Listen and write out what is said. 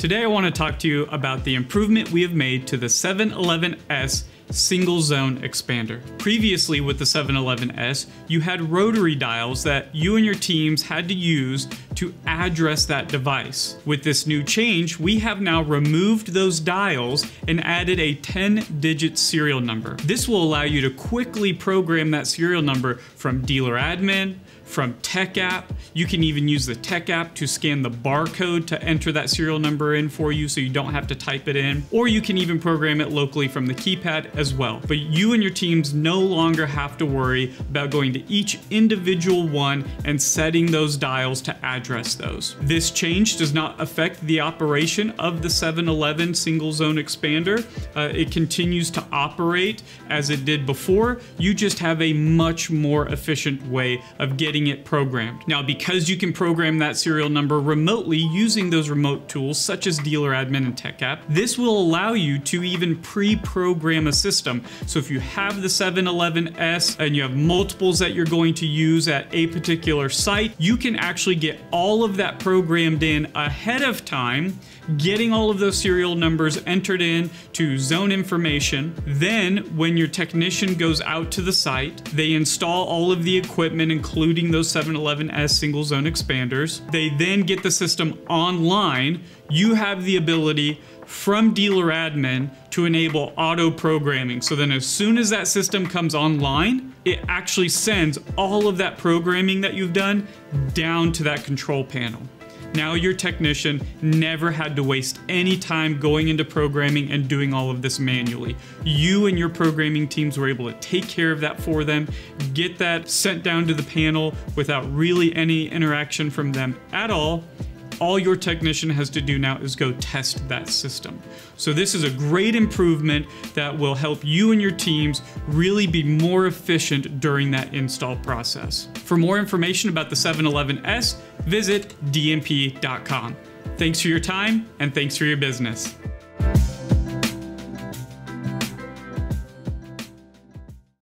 Today I want to talk to you about the improvement we have made to the 711S single zone expander. Previously with the 711S, you had rotary dials that you and your teams had to use to address that device. With this new change, we have now removed those dials and added a 10-digit serial number. This will allow you to quickly program that serial number from dealer admin, from tech app. You can even use the tech app to scan the barcode to enter that serial number in for you so you don't have to type it in, or you can even program it locally from the keypad as well. But you and your teams no longer have to worry about going to each individual one and setting those dials to address those. This change does not affect the operation of the 711 single zone expander. It continues to operate as it did before. You just have a much more efficient way of getting it programmed. Now, because you can program that serial number remotely using those remote tools such as dealer admin and tech app, this will allow you to even pre-program a system. So if you have the 711S and you have multiples that you're going to use at a particular site, you can actually get all of that programmed in ahead of time, getting all of those serial numbers entered in to zone information. Then when your technician goes out to the site, they install all of the equipment, including those 711S single zone expanders. They then get the system online. You have the ability from dealer admin to enable auto programming. So then as soon as that system comes online, it actually sends all of that programming that you've done down to that control panel. Now your technician never had to waste any time going into programming and doing all of this manually. You and your programming teams were able to take care of that for them, get that sent down to the panel without really any interaction from them at all. All your technician has to do now is go test that system. So this is a great improvement that will help you and your teams really be more efficient during that install process. For more information about the 711S, visit dmp.com. Thanks for your time and thanks for your business.